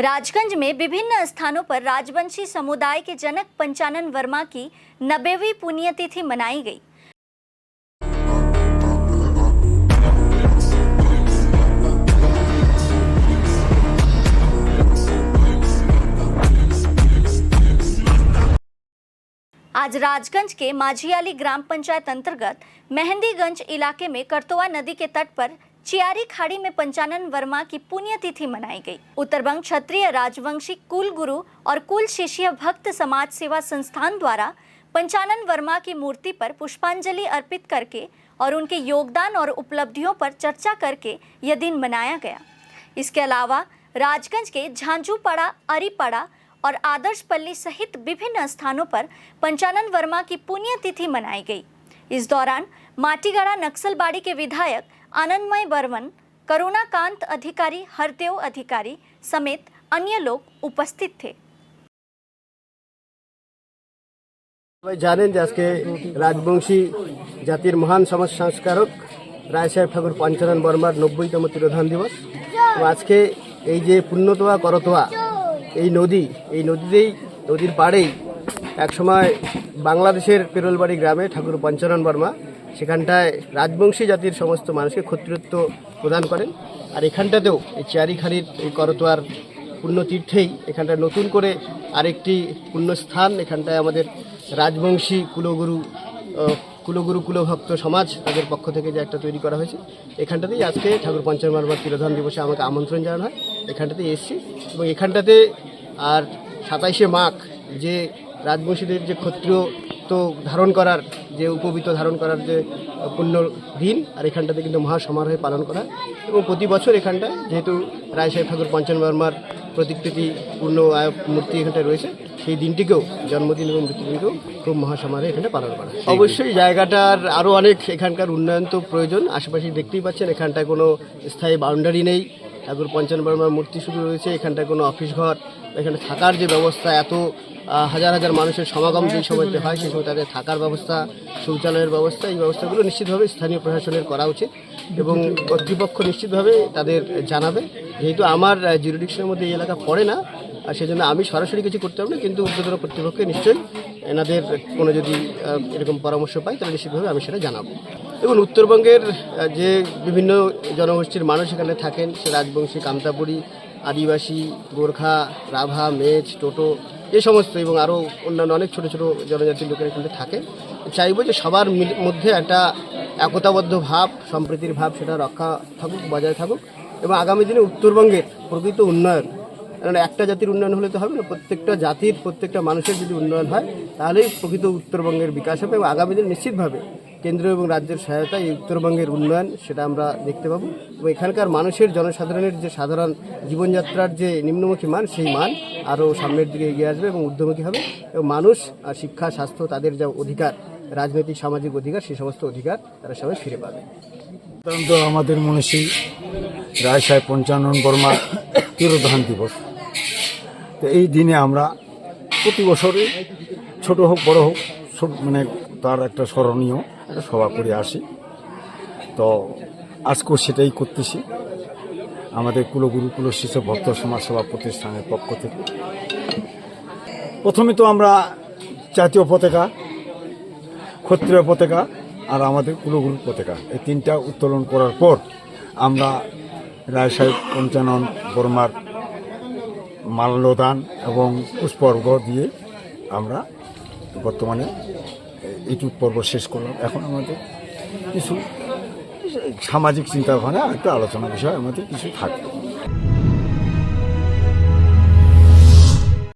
राजगंज में विभिन्न स्थानों पर राजवंशी समुदाय के जनक पंचानन वर्मा की 90वीं पुण्यतिथि मनाई गई। आज राजगंज के माझियाली ग्राम पंचायत अंतर्गत मेहंदीगंज इलाके में करतोआ नदी के तट पर चियारी खाड़ी में पंचानन वर्मा की पुण्यतिथि मनाई गई। उत्तरबंग क्षत्रिय राजवंशी कुल गुरु और कुल शिष्य भक्त समाज सेवा संस्थान द्वारा पंचानन वर्मा की मूर्ति पर पुष्पांजलि अर्पित करके और उनके योगदान और उपलब्धियों पर चर्चा करके यह दिन मनाया गया। इसके अलावा राजगंज के झांझूपाड़ा, अरीपाड़ा और आदर्शपल्ली सहित विभिन्न स्थानों पर पंचानन वर्मा की पुण्यतिथि मनाई गई। इस दौरान माटीगाड़ा नक्सलबाड़ी के विधायक आनंदमय बर्मन, करुणाकांत अधिकारी, हरदेव अधिकारी समेत अन्य लोग उपस्थित थे। জানেন যে আজকে রাজবংশী জাতির মহান সমাজ সংস্কারক রায় সাহেব ঠাকুর পঞ্চানন বর্মার 90তম তিরোধান দিবস। তো আজকে এই যে পুণ্যতোয়া করতোয়া এই নদীতেই নদীর পাড়েই একসময় বাংলাদেশের পেরোলবাড়ি গ্রামে ঠাকুর পঞ্চানন বর্মা সেখানটায় রাজবংশী জাতির সমস্ত মানুষকে ক্ষত্রিয়ত্ব প্রদান করেন। আর এখানটাতেও এই চিয়ারিখাড়ির এই করতোয়ার পুণ্যতীর্থেই এখানটা নতুন করে আরেকটি পুণ্যস্থান এখানটায় আমাদের রাজবংশী কুলভক্ত সমাজ তাদের পক্ষ থেকে যে একটা তৈরি করা হয়েছে, এখানটাতেই আজকে ঠাকুর পঞ্চানন বর্মার তিরোধান দিবসে আমাকে আমন্ত্রণ জানানো হয়। এখানটাতেই এসেছি এবং এখানটাতে আর 27শে মাঘ যে রাজবংশীদের যে ক্ষত্রিয় তো ধারণ করার যে উপবীত ধারণ করার যে পুণ্য দিন, আর এখানটাতে কিন্তু মহা সমারোহে পালন করা এবং প্রতি বছর এখানটায় যেহেতু রায় সাহেব ঠাকুর পঞ্চানন বর্মার প্রতিকৃতি পূর্ণ মূর্তি এখানটায় রয়েছে, সেই দিনটিকেও জন্মদিন এবং মৃত্যুদিনকেও খুব মহাসমারোহে এখানে পালন করা। অবশ্যই জায়গাটার আরও অনেক এখানকার উন্নয়ন তো প্রয়োজন। আশেপাশে দেখতেই পাচ্ছেন এখানটায় কোনো স্থায়ী বাউন্ডারি নেই। ঠাকুর পঞ্চানন বর্মার মূর্তি শুধু রয়েছে, এখানটায় কোনো অফিস ঘর, এখানে থাকার যে ব্যবস্থা, এত হাজার হাজার মানুষের সমাগম যেই সময়তে হয় সেই সময় তাদের থাকার ব্যবস্থা, শৌচালয়ের ব্যবস্থা, এই ব্যবস্থাগুলো নিশ্চিতভাবে স্থানীয় প্রশাসনের করা উচিত এবং কর্তৃপক্ষ নিশ্চিতভাবে তাদের জানাবে। যেহেতু আমার জুরিডিকশনের মধ্যে এই এলাকা পড়ে না, আর সেজন্য আমি সরাসরি কিছু করতে পারবো না, কিন্তু ঊর্ধ্বতন কর্তৃপক্ষকে নিশ্চয়ই এনাদের কোনো যদি এরকম পরামর্শ পাই তাহলে নিশ্চিতভাবে আমি সেটা জানাবো। এবং উত্তরবঙ্গের যে বিভিন্ন জনগোষ্ঠীর মানুষ এখানে থাকেন, সে রাজবংশী, কামতাপুরী, আদিবাসী, গোর্খা, রাভা, মেচ, টোটো, এই সমস্ত এবং আরও অন্যান্য অনেক ছোটো ছোটো জনজাতির লোকের এখানে থাকে। চাইবো যে সবার মধ্যে একটা একতাবদ্ধ ভাব, সম্প্রীতির ভাব সেটা রক্ষা থাকুক, বজায় থাকুক এবং আগামী দিনে উত্তরবঙ্গের প্রকৃত উন্নয়ন, কারণ একটা জাতির উন্নয়ন হলে তো হবে না, প্রত্যেকটা জাতির প্রত্যেকটা মানুষের যদি উন্নয়ন হয় তাহলেই প্রকৃত উত্তরবঙ্গের বিকাশ হবে এবং আগামী দিনে নিশ্চিতভাবে কেন্দ্র এবং রাজ্যের সহায়তায় এই উত্তরবঙ্গের উন্নয়ন সেটা আমরা দেখতে পাবো এবং এখানকার মানুষের জনসাধারণের যে সাধারণ জীবনযাত্রার যে নিম্নমুখী মান, সেই মান আরও সামনের দিকে এগিয়ে আসবে এবং ঊর্ধ্বমুখী হবে এবং মানুষ শিক্ষা, স্বাস্থ্য, তাদের যা অধিকার, রাজনৈতিক সামাজিক অধিকার, সেই সমস্ত অধিকার তারা সবাই ফিরে পাবে। সাধারণত আমাদের মনীষী রায় সাহেব পঞ্চানন বর্মার তিরোধান দিবস, তো এই দিনে আমরা প্রতি বছরই ছোট হোক বড় হোক মানে তার একটা স্মরণীয় একটা সভা করে আসি। তো আজকেও সেটাই করতেছি আমাদের কুলগুরু কুলশিষ্য ভক্ত সমাজ সেবা প্রতিষ্ঠানের পক্ষ থেকে। প্রথমে তো আমরা জাতীয় পতাকা, ক্ষত্রিয় পতাকা আর আমাদের কুলগুরু পতাকা এই তিনটা উত্তোলন করার পর আমরা রায় সাহেব পঞ্চানন বর্মার মাল্যদান এবং পুষ্পর্ঘ দিয়ে আমরা বর্তমানে ইটুট পর্ব শেষ করলাম। এখন আমাদের কিছু সামাজিক চিন্তাভাবনা একটা আলোচনা বিষয় আমাদের কিছু থাকবে।